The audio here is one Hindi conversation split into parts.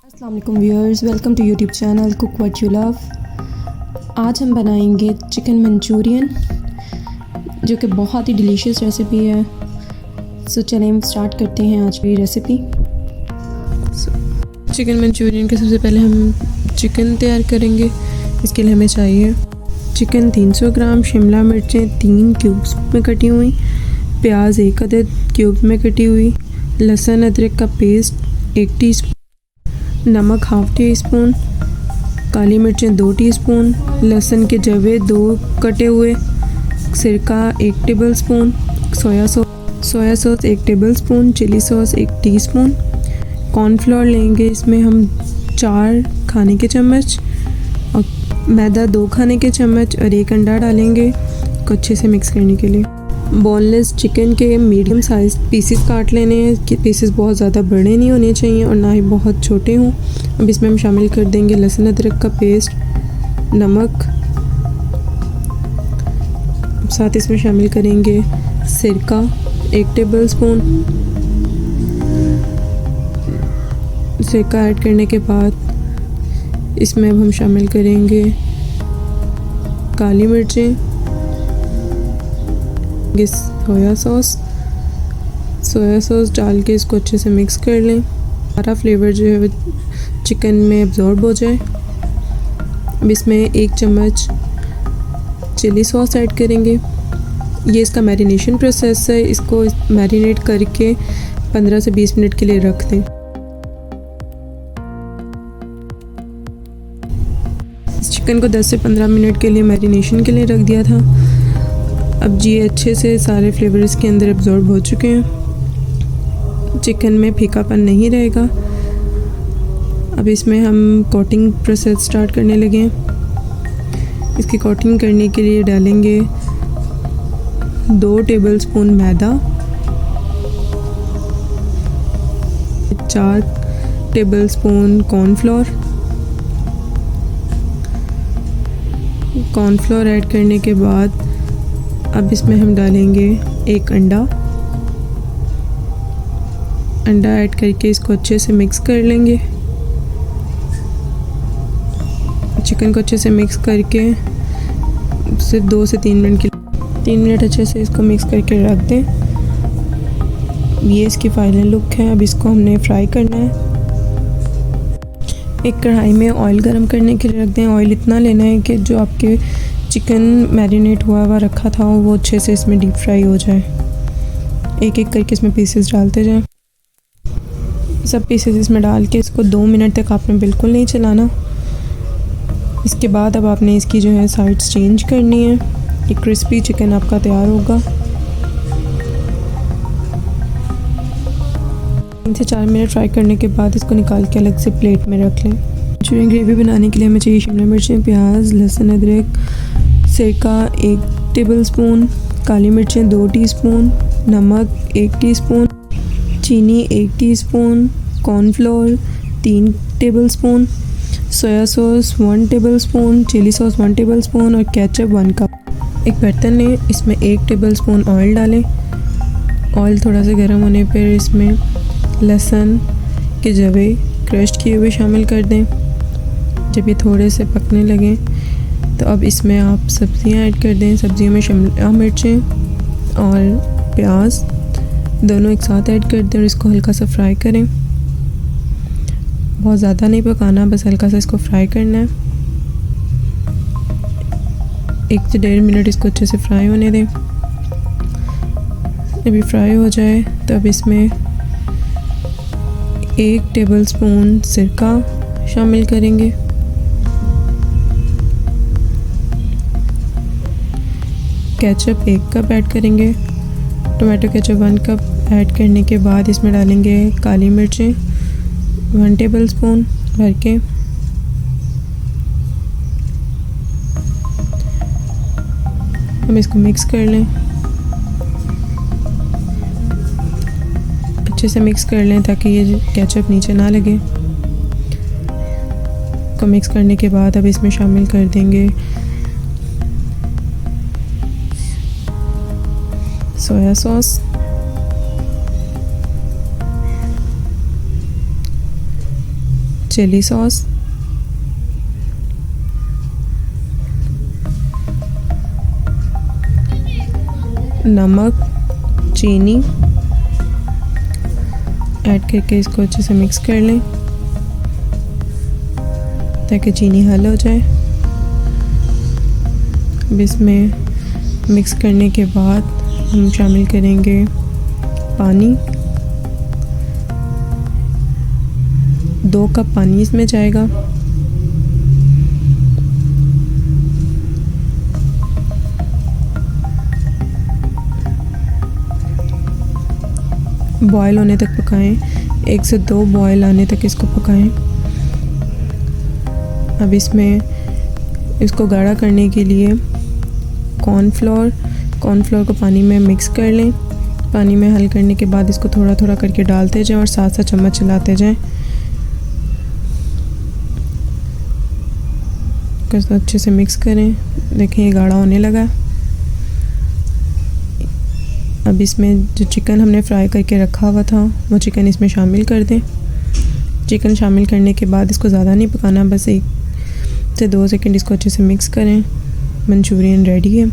अस्सलाम वालेकुम viewers, welcome to YouTube channel cook what you love. आज हम बनाएंगे चिकन मंचूरियन जो कि बहुत ही डिलीशियस रेसिपी है। सो चलें हम स्टार्ट करते हैं आज की रेसिपी। चिकन मंचूरियन के सबसे पहले हम चिकन तैयार करेंगे। इसके लिए हमें चाहिए चिकन 300 ग्राम, शिमला मिर्चें 3 क्यूब्स में कटी हुई, प्याज 1 अदद क्यूब में कटी हुई, लहसुन अदरक का पेस्ट 1 टीस्पून, नमक 1/2 टीस्पून, काली मिर्चें 2 टीस्पून, लहसुन के जवे 2 कटे हुए, सिरका 1 tablespoon, soya sauce 1 tablespoon, chilli sauce 1 teaspoon, cornflour लेंगे। इसमें हम 4 खाने के चम्मच और मैदा 2 खाने के चम्मच और 1 अंडा डालेंगे को अच्छे से मिक्स करने के लिए। बोनलेस चिकन के मीडियम साइज पीसेस काट लेने हैं कि पीसेस बहुत ज़्यादा बड़े नहीं होने चाहिए और ना ही बहुत छोटे हों। अब इसमें हम शामिल कर देंगे लहसुन अदरक का पेस्ट, नमक, साथ इसमें शामिल करेंगे सिरका 1 टेबलस्पून। सिरका ऐड करने के बाद इसमें अब हम शामिल करेंगे काली मिर्चें, सोया सॉस डाल के इसको अच्छे से मिक्स कर लें। सारा फ्लेवर जो है चिकन में एब्जॉर्ब हो जाए। अब इसमें 1 चम्मच चिली सॉस ऐड करेंगे। ये इसका मैरिनेशन प्रोसेस है। इसको मैरिनेट करके 15 से 20 मिनट के लिए रख दें। इस चिकन को 10 से 15 मिनट के लिए मैरिनेशन के लिए रख दिया था। अब ये अच्छे से सारे फ्लेवर इसके अंदर एब्जॉर्ब हो चुके हैं। चिकन में फीकापन नहीं रहेगा। अब इसमें हम कोटिंग प्रोसेस स्टार्ट करने लगे हैं। इसकी कोटिंग करने के लिए डालेंगे 2 टेबलस्पून मैदा, 4 टेबलस्पून कॉर्नफ्लोर ऐड करने के बाद अब इसमें हम डालेंगे 1 अंडा ऐड करके इसको अच्छे से मिक्स कर लेंगे। चिकन को अच्छे से मिक्स करके सिर्फ 2 से 3 मिनट अच्छे से इसको मिक्स करके रख दें। ये इसकी फाइनल लुक है। अब इसको हमने फ्राई करना है। एक कढ़ाई में ऑयल गरम करने के लिए रख दें। ऑयल इतना लेना है कि जो आपके चिकन मैरिनेट हुआ रखा था वो अच्छे से इसमें डीप फ्राई हो जाए। एक एक करके इसमें पीसेस डालते जाएं। सब पीसेस इसमें डाल के इसको 2 मिनट तक आपने बिल्कुल नहीं चलाना। इसके बाद अब आपने इसकी जो है साइड्स चेंज करनी है। एक क्रिस्पी चिकन आपका तैयार होगा। 3 से 4 मिनट फ्राई करने के बाद इसको निकाल के अलग से प्लेट में रख लें। मंचूरियन ग्रेवी बनाने के लिए हमें चाहिए शिमला मिर्चें, प्याज, लहसुन अदरक, सिरका 1 टेबलस्पून, काली मिर्चें 2 टीस्पून, नमक 1 टीस्पून, चीनी 1 teaspoon, cornflour 3 tablespoon, soya sauce 1 tablespoon, chilli sauce 1 tablespoon और केचप 1 कप। एक बर्तन लें, इसमें 1 टेबलस्पून ऑयल डालें। ऑयल थोड़ा सा गर्म होने पर इसमें लहसुन के जवे क्रश किए हुए शामिल कर दें। जब ये थोड़े से पकने लगें तो अब इसमें आप सब्ज़ियां ऐड कर दें। सब्ज़ियों में शिमला मिर्चें और प्याज दोनों एक साथ ऐड कर दें और इसको हल्का सा फ्राई करें। बहुत ज़्यादा नहीं पकाना, बस हल्का सा इसको फ्राई करना है। 1 से 1.5 मिनट इसको अच्छे से फ्राई होने दें। जब ये फ्राई हो जाए तो अब इसमें 1 टेबलस्पून सिरका शामिल करेंगे। केचप 1 कप ऐड करेंगे। टोमेटो केचप 1 कप ऐड करने के बाद इसमें डालेंगे काली मिर्चें 1 टेबलस्पून भर के। हम इसको मिक्स कर लें। अच्छे से मिक्स कर लें ताकि ये केचप नीचे ना लगे। को मिक्स करने के बाद अब इसमें शामिल कर देंगे सोया सॉस, चिली सॉस, नमक, चीनी ऐड करके इसको अच्छे से मिक्स कर लें ताकि चीनी हल हो जाए। अब इसमें मिक्स करने के बाद हम शामिल करेंगे पानी। 2 कप पानी इसमें जाएगा। बॉयल होने तक पकाएं, 1 से 2 बॉयल आने तक इसको पकाएं। अब इसमें इसको गाढ़ा करने के लिए कॉर्नफ्लोर को पानी में मिक्स कर लें। पानी में हल करने के बाद इसको थोड़ा थोड़ा करके डालते जाएं और साथ साथ चम्मच चलाते जाएं। इसको अच्छे से मिक्स करें। देखें ये गाढ़ा होने लगा। अब इसमें जो चिकन हमने फ्राई करके रखा हुआ था वो चिकन इसमें शामिल कर दें। चिकन शामिल करने के बाद इसको ज़्यादा नहीं पकाना, बस 1 से 2 सेकंड इसको अच्छे से मिक्स करें। मंचूरियन रेडी है।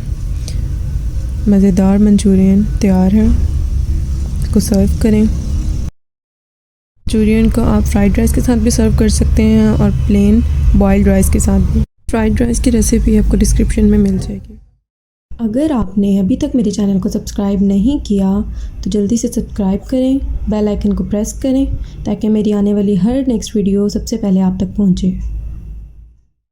मज़ेदार मंचूरियन तैयार है। इसको सर्व करें। मंचूरियन को आप फ्राइड राइस के साथ भी सर्व कर सकते हैं और प्लेन बॉइल्ड राइस के साथ भी। फ्राइड राइस की रेसिपी आपको डिस्क्रिप्शन में मिल जाएगी। अगर आपने अभी तक मेरे चैनल को सब्सक्राइब नहीं किया तो जल्दी से सब्सक्राइब करें, बेल आइकन को प्रेस करें ताकि मेरी आने वाली हर नेक्स्ट वीडियो सबसे पहले आप तक पहुंचे।